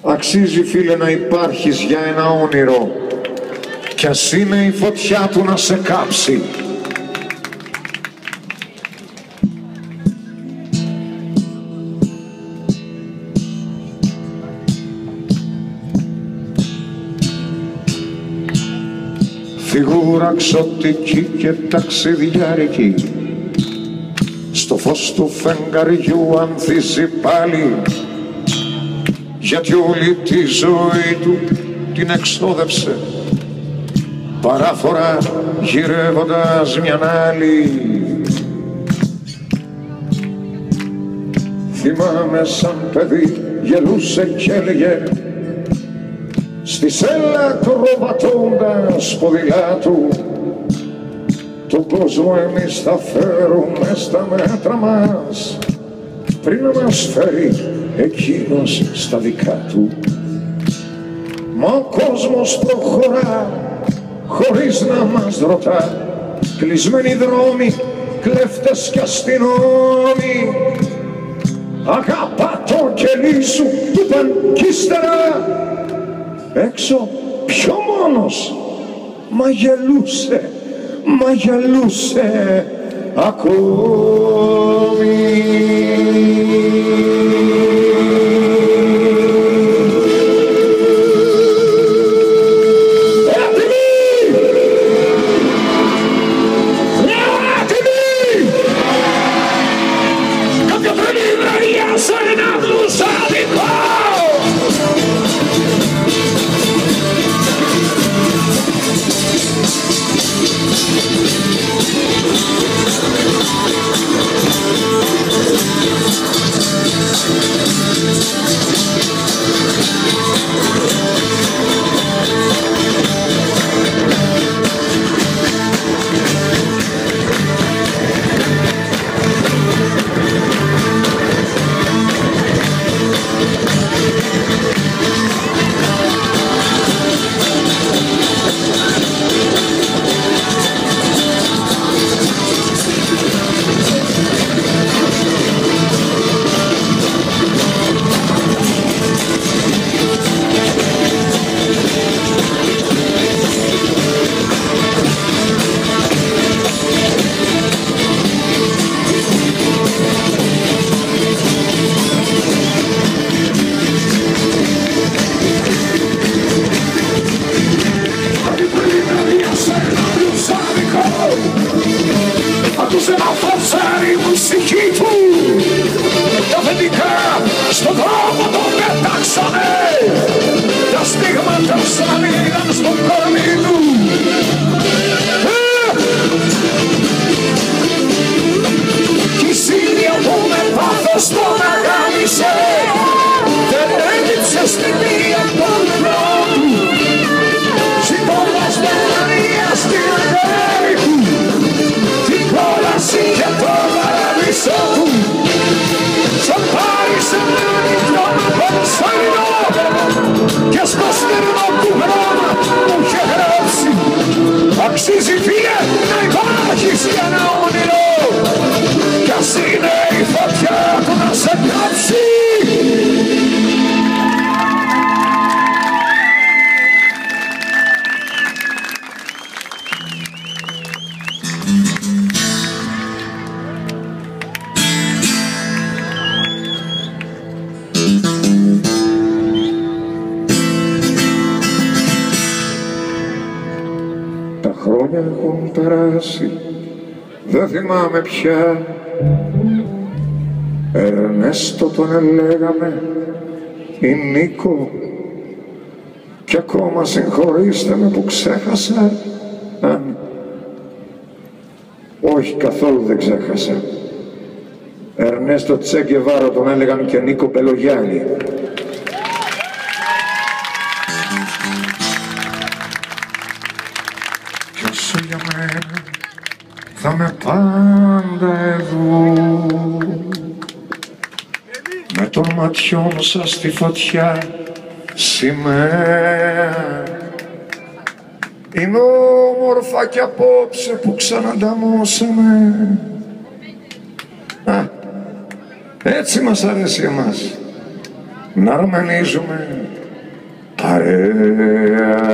Αξίζει φίλε να υπάρχεις για ένα όνειρο κι ας είναι η φωτιά του να σε κάψει. Φιγούρα ξωτική και ταξιδιάρικη στο φως του φεγγαριού ανθίζει πάλι, γιατί όλη τη ζωή του την εξόδευσε παράφορα γυρεύοντας μιαν άλλη. Θυμάμαι σαν παιδί γελούσε κι έλεγε στη σέλα κροβατώντας ποδηλάτου, τον κόσμο εμείς θα φέρουμε στα μέτρα μας πριν να μας φέρει εκείνος στα δικά του. Μα ο κόσμος προχωρά χωρίς να μας ρωτά, κλεισμένοι δρόμοι, κλέφτες κι αστυνόμοι. Αγάπα το κελί σου, του είπαν κι ύστερα έξω πιο μόνος, μα γελούσε ακόμη. Άκουσε να φορσάρει η μουσική του, τα αφεντικά στον δρόμο τον πετάξανε, τα στίγματα σαν είδαν στον κορμί του. Κι η σύνδια που με πάθος τον αγάπησε, δεν έδειξε στην μία τον δρόμο, σηκώντας με μανία στην αγάπη του, την κόλαση και το παραδείσο του. Σαν πάρει σε έναν νυχτώνα πανσαρινό και στο στερνό του χρώμα μου είχε γράψει, αξίζει φίλε να υπάρχεις για ένα όνειρο κι ας είναι η φωτιά του να σε κάψει. Τα χρόνια έχουν περάσει, δεν θυμάμαι πια. Ερνέστο τον ελέγαμε ή Νίκο, κι ακόμα συγχωρήστε με που ξέχασα. Όχι, καθόλου δεν ξέχασα. Ερνέστο Τσε Γκεβάρα τον έλεγαν και Νίκο Πελογιάννη. Κι όσο για μένα θα με πάντα εδώ, με των ματιών σας στη φωτιά σημαία. Είναι όμορφα κι απόψε που ξανανταμώσαμε. Έτσι μας αρέσει εμάς. να ρωμανίζουμε παρέα.